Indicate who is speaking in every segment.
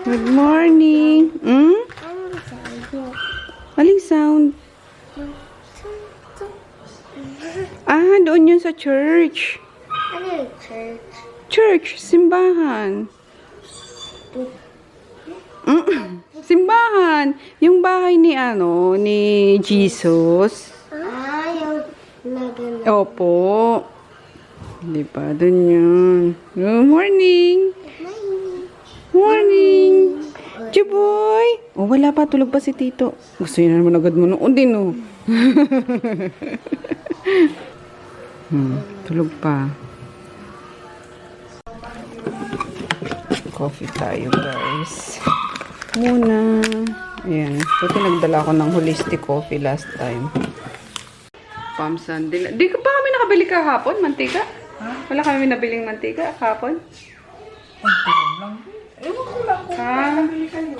Speaker 1: Good morning. Aling sound? Doon yun sa church.
Speaker 2: Ano yung church?
Speaker 1: Church, simbahan. Simbahan. Yung bahay ni ni Jesus.
Speaker 2: Yung nagano.
Speaker 1: Opo. Di ba? Doon yun. Good morning. Morning. Chuboy. Oh, wala pa. Tulog pa si Tito. Gusto niya naman agad mo noon din, oh. Tulog pa. Coffee tayo, guys. Muna. Ayan. Buti nagdala ko ng holistic coffee last time. Palm Sunday. Di ba kami nakabili kahapon? Mantika? Wala kami nabiling mantika kahapon?
Speaker 3: Pagkaroon lang. Ewan ko lang kung nakabili kayo.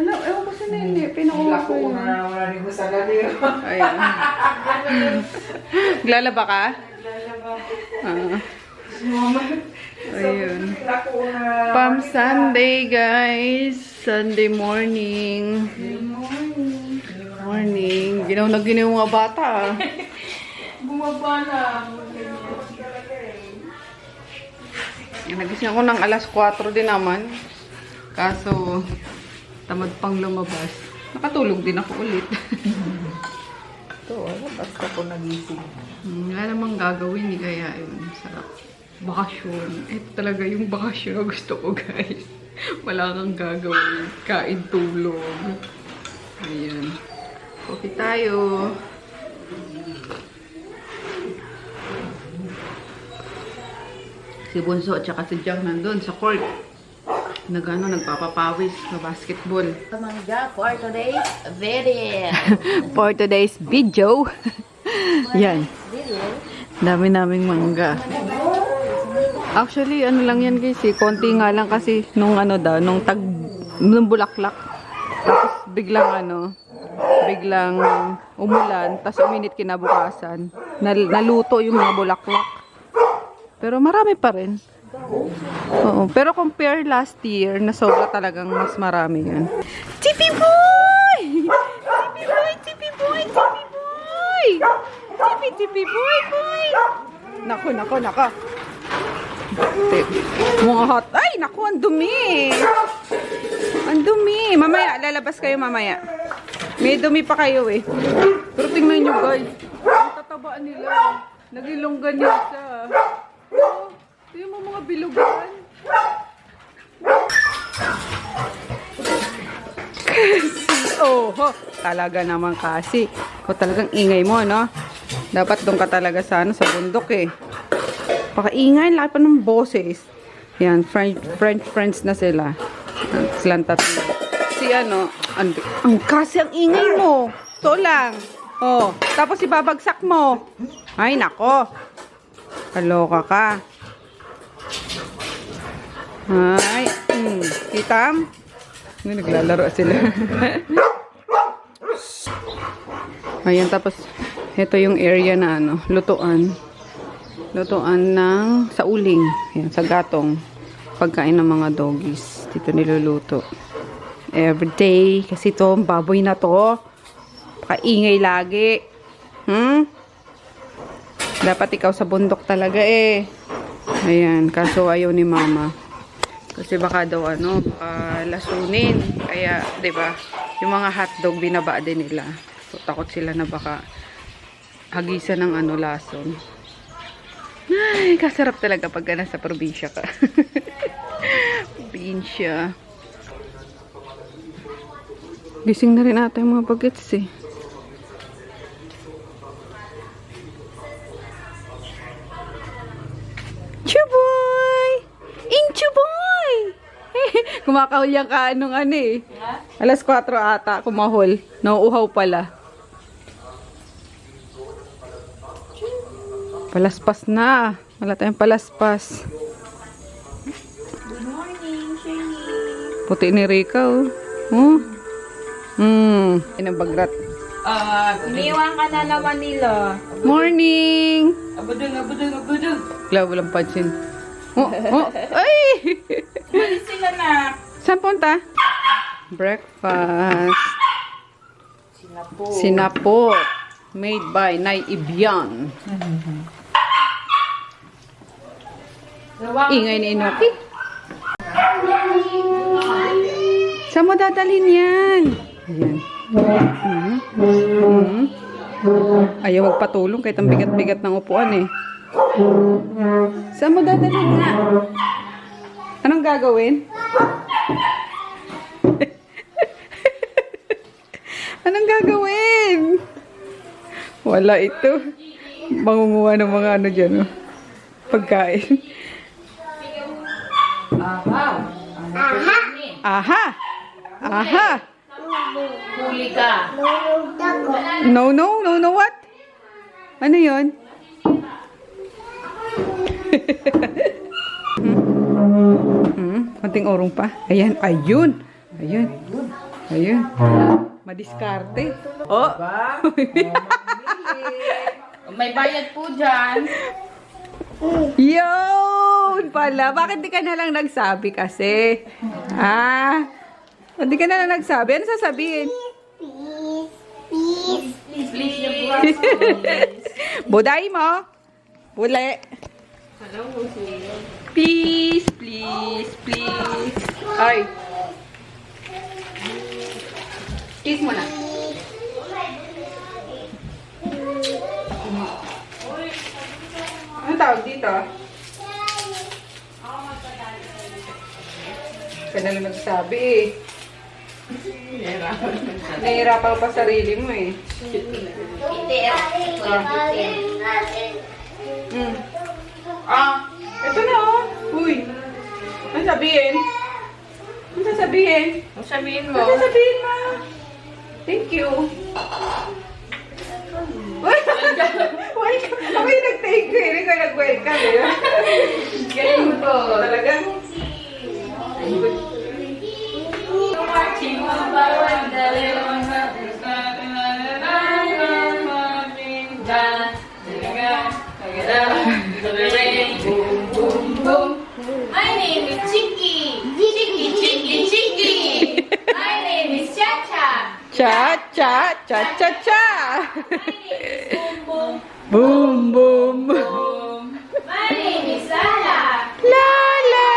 Speaker 1: Ano? Ewan ko sa nili. Pinakuha ko yun.
Speaker 3: Wala rin ko sa gabi.
Speaker 1: Ayan. Naglalaba ka?
Speaker 3: Naglalaba.
Speaker 1: Ayun. Palm Sunday, guys. Sunday morning.
Speaker 3: Good morning.
Speaker 1: Morning. Ginaw na ginaw mga bata.
Speaker 3: Bumaba na.
Speaker 1: Nagising ako ng alas 4 din naman. Kaso, tamad pang lumabas. Nakatulog din ako ulit.
Speaker 3: Ito, basta ko nagising.
Speaker 1: Wala namang gagawin, kaya yun. Sarap. Bakasyon. Ito talaga yung bakasyon na gusto ko, guys. Wala kang gagawin. Kain, tulog. Ayan. Coffee tayo. Si Bunso at saka si Jack nandun sa court. Nagpapapawis na basketball.
Speaker 2: Mangga for today's video.
Speaker 1: For today's video. Yan. Dami naming mangga. Actually, ano lang yan guys eh. Konti nga lang kasi nung nung bulaklak. Tapos biglang biglang umulan. Tapos uminit kinabukasan. Naluto yung mga bulaklak. Pero marami pa rin. Oo. Pero compare last year, na sobra talagang mas marami yan. Chippy boy! Chippy boy! Chippy boy! Chippy boy! Chippy boy! Boy! Naku. Mga hot. Ay, naku, ang dumi. Ang dumi. Mamaya, lalabas kayo mamaya. May dumi pa kayo eh. Pero tingnan nyo guys. Ang tatabaan nila. Nagilonggan nila siya. Oh, ito yung mga bilugan. Talaga naman kasi. O talagang ingay mo, no? Dapat doon ka talaga sa bundok eh. Pakaingay, laki pa ng boses. Yan, friends na sila. Silang tatlo. Si ang kasi ang ingay mo. Ito lang. Oh, tapos ibabagsak mo. Ay, nako. Kaloka ka. Ay, kitam. Naglalaro sila. Ayan, tapos ito yung area na lutuan. Lutuan ng sa uling. Ayan, sa gatong. Pagkain ng mga doggies. Dito niluluto. Everyday. Kasi to, baboy na to. Pakaingay lagi. Dapat ikaw sa bundok talaga eh. Ayan, kaso ayaw ni mama. Kasi baka daw baka lasunin. Kaya, 'di ba? Yung mga hotdog binaba din nila. So takot sila na baka hagisan ng lason. Ay, kasarap talaga pag nasa probinsya ka. Probinsya. Gising na rin ata yung mga bagets eh. Chuboy! Inchuboy! Kumakahulyang ka eh. Alas 4 ata, kumahol. Nauuhaw pala. Palaspas na. Wala tayong palaspas.
Speaker 2: Good morning, Shirley.
Speaker 1: Puti ni Rika, oh. Inabagrat.
Speaker 2: Iniwan ka na naman nila.
Speaker 1: Morning!
Speaker 3: Abudong.
Speaker 1: Wala, walang pansin. Ay!
Speaker 2: Malis sila na.
Speaker 1: Saan punta? Breakfast. Sinapot. Made by Nay Ibian. Ingay ni Inoki. Saan mo dadalhin yan? Ayan. Ayaw magpatulong kahit ang bigat-bigat ng upuan eh. Saan mo dadalhin nga? Anong gagawin? Anong gagawin? Wala ito. Mangunguha ng mga ano dyan, oh. Pagkain. Aha! Aha!
Speaker 2: Huli ka.
Speaker 1: No, what? Ano yun? Konting orong pa. Ayan, ayun. Ayun. Madiskarte. Oh!
Speaker 2: May bayad po dyan.
Speaker 1: Yun pala. Bakit di ka na lang nagsabi kasi? Di ka na lang nagsabi. Ano sasabihin?
Speaker 2: Please.
Speaker 1: Buday mo. Bule. Please. Ay. Kiss mo na. Ano tawag dito? Kaya na lang nagsabi eh. Nahihirapan pa sarili mo eh. Ito na oh. Uy. Ano sabihin? Ano sasabihin?
Speaker 2: Ang sabihin mo.
Speaker 1: Ano sasabihin mo? Thank you. Welcome. Ako yung nag-thank you. Hindi ko nag-welcome eh.
Speaker 2: Galing po.
Speaker 1: Talaga?
Speaker 2: My name is Chinky. My name is Cha-Cha.
Speaker 1: Cha-cha.
Speaker 2: Boom,
Speaker 1: Boom,
Speaker 2: boom.
Speaker 1: boom.
Speaker 2: My name is Lala.
Speaker 1: Lala.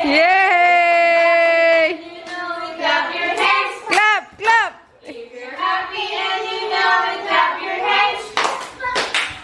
Speaker 1: Yay!
Speaker 2: Clap your hands.
Speaker 1: Clap.
Speaker 2: If you're happy and you know it, clap your hands.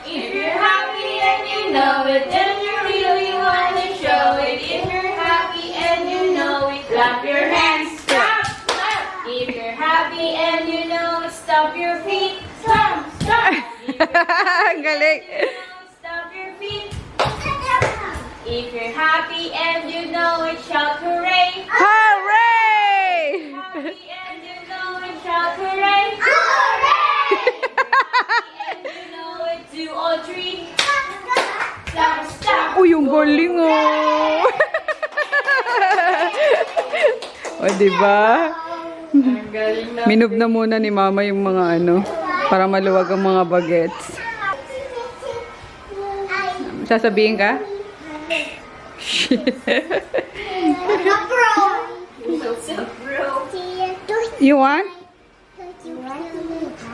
Speaker 2: If you're happy and you know it, then you really want to show it. If you're happy and you know it, clap your hands. Clap. If you're happy and you know it, stomp your feet. Stomp.
Speaker 1: Ang galing.
Speaker 2: Stomp your feet. If you're happy and you know it, shout hooray.
Speaker 1: Hooray!
Speaker 2: Happy and you know it, shout hooray. Hooray! And you know it, 2 or 3. Stop.
Speaker 1: Uy, yung galing oh. O, diba? Minub na muna ni mama yung mga ano, para maluwag ang mga bagets. Sasabihin ka? You want?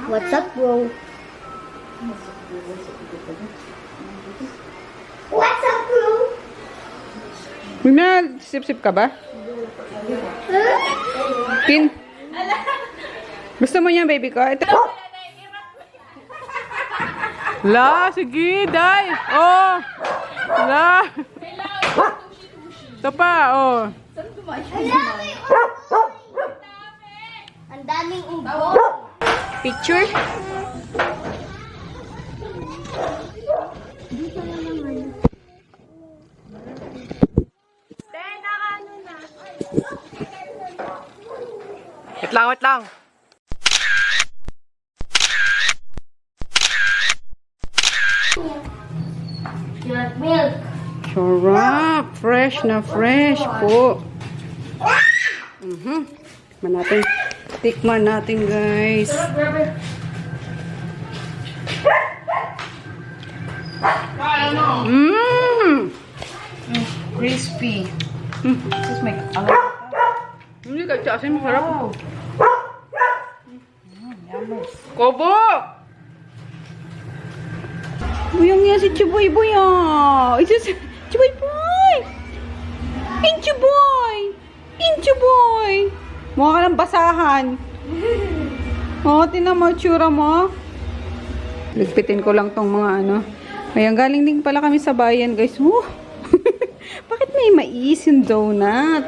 Speaker 4: What's up, bro? What's up, bro?
Speaker 1: May sip-sip ka ba? Pin? Gusto mo niyan, baby ko? Ito. La, sige, day. Oh. La. Ito pa, oh.
Speaker 4: Ang daming ubo.
Speaker 1: Picture? Wait lang.
Speaker 4: Your milk.
Speaker 1: Sarap. Fresh na fresh po. Tikman natin, guys.
Speaker 2: Crispy.
Speaker 3: Tapos may
Speaker 1: Hindi ka asin, masarap.
Speaker 3: Yummy.
Speaker 1: Kobo! Buyang yan si Chuboy Boy ah. Ito si Chuboy Boy! Inchu Boy! Inchu Boy! Mukha ka ng basahan. Oh, tinan mo, tsura mo. Ligpitin ko lang tong mga ano. Ayan, galing din pala kami sa bayan, guys. Woo! Bakit may mais yung donut?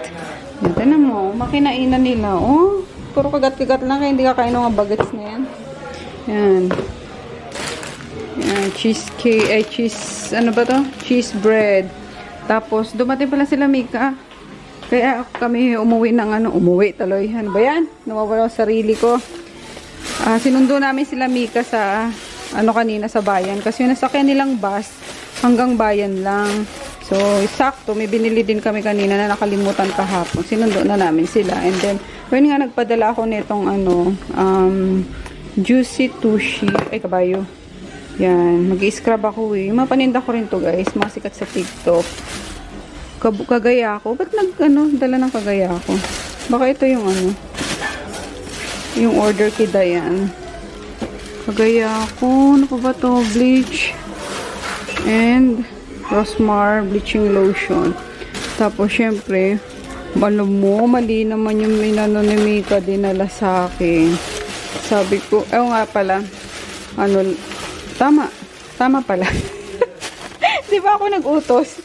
Speaker 1: Yan, tinan mo, makinainan nila. Oh, puro kagat-kagat lang, kaya hindi ka kain ng mga bagets na yan. Yan. Yan, cheesecake, cheese, ano ba to? Cheese bread. Tapos, dumating pala sila Mika. Kaya kami umuwi ng umuwi taloy. Ano ba yan? Nawawala ang sarili ko. Sinundo namin sila Mika sa, kanina sa bayan. Kasi yung nasakyan nilang bus, hanggang bayan lang. So, sakto, may binili din kami kanina na nakalimutan kahapon. Sinundo na namin sila. And then, yun nga, nagpadala ako nitong Juicy Tushy. Ay, kabayo. Yan, mag-i-scrub ako eh. Mapaninda ko rin to guys, mga sikat sa TikTok. Kagaya ako. Ba't dala ng kagaya ako? Baka ito yung yung order kay Dayan. Kagaya ako. Ano pa ba to? Bleach. And Rosmar bleaching lotion. Tapos, syempre, mali naman yung minano ni Mika dinala sa akin. Sabi ko, nga pala, tama pala. Di ba ako nag-utos?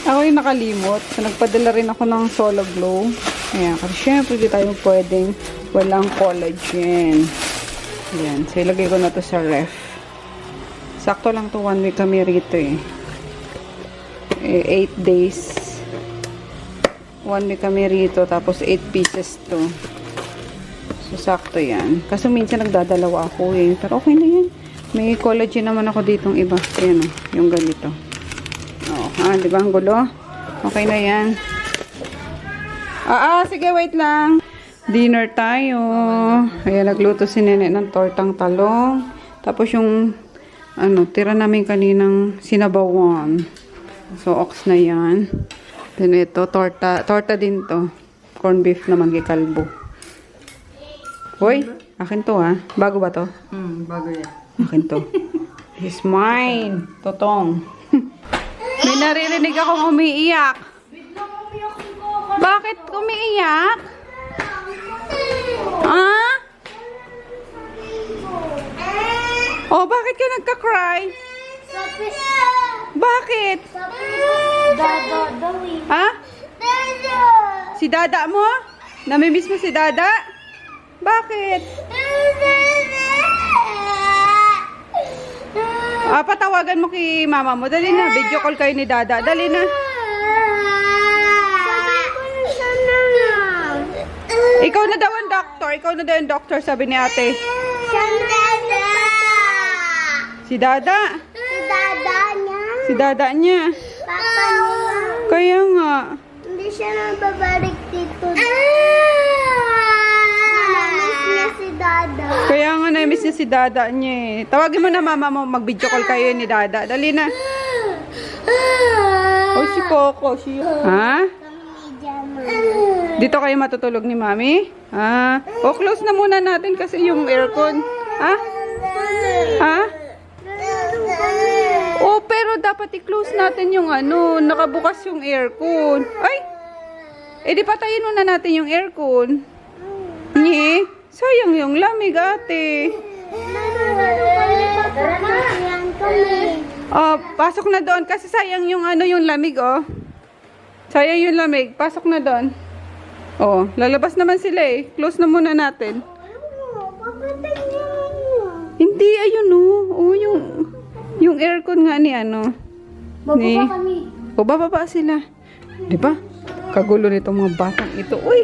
Speaker 1: Ako yung nakalimot. So, nagpadala rin ako ng Solo Glow. Ayan, kasi syempre di tayo pwedeng walang collagen. Ayan, so ilagay ko na to sa ref. Sakto lang to, 1 week kami rito eh. 8 days. 1 week kami rito, tapos 8 pieces to. So, sakto yan. Kasi minsan nagdadalawa ako eh. Pero okay na yan. May collagen naman ako ditong iba. Ayan o, yung ganito. Di ba ang gulo? Okay na yan. Sige, wait lang. Dinner tayo. Ayan, nagluto si Nene ng tortang talong. Tapos yung, tira namin kaninang sinabawan. So, ox na yan. Then ito, torta din to. Corn beef naman kay Kalbo. Hoy, akin to ha. Bago ba to?
Speaker 3: Bago yan.
Speaker 1: Akin to. It's mine. Totong. May naririnig akong umiiyak. Bakit umiiyak? Oh, bakit ka nagka-cry? Bakit? Ha? Si Dada mo? Namimiss mo si Dada? Bakit? Patawagan mo kay mama mo. Dali na, video call kayo ni Dada. Dali na. Ikaw na daw ang doctor. Ikaw na daw ang doctor, sabi ni ate. Si Dada. Si Dada niya.
Speaker 4: Papa niya.
Speaker 1: Kaya nga.
Speaker 4: Hindi siya nababalik dito. Namiss niya si Dada.
Speaker 1: Kaya nga na-miss niya si Dada niya eh. Tawagin mo na mama mo, mag-video call kayo ni Dada. Dali na. Oh, si Coco. Ha? Dito kayo matutulog ni Mami? Close na muna natin kasi yung aircon. Oh, pero dapat i-close natin yung nakabukas yung aircon. Ay! Di patayin muna natin yung aircon. Nye? Sayang yung lamig, ate. Pasok na doon kasi sayang yung yung lamig, oh. Sayang yung lamig. Pasok na doon. Oh, lalabas naman sila eh. Close na muna natin. Hindi, ayun oh. Yung aircon nga ni
Speaker 4: Bababa kami.
Speaker 1: Bababa sila. Di ba? Kagulo nitong mga batang ito. Uy!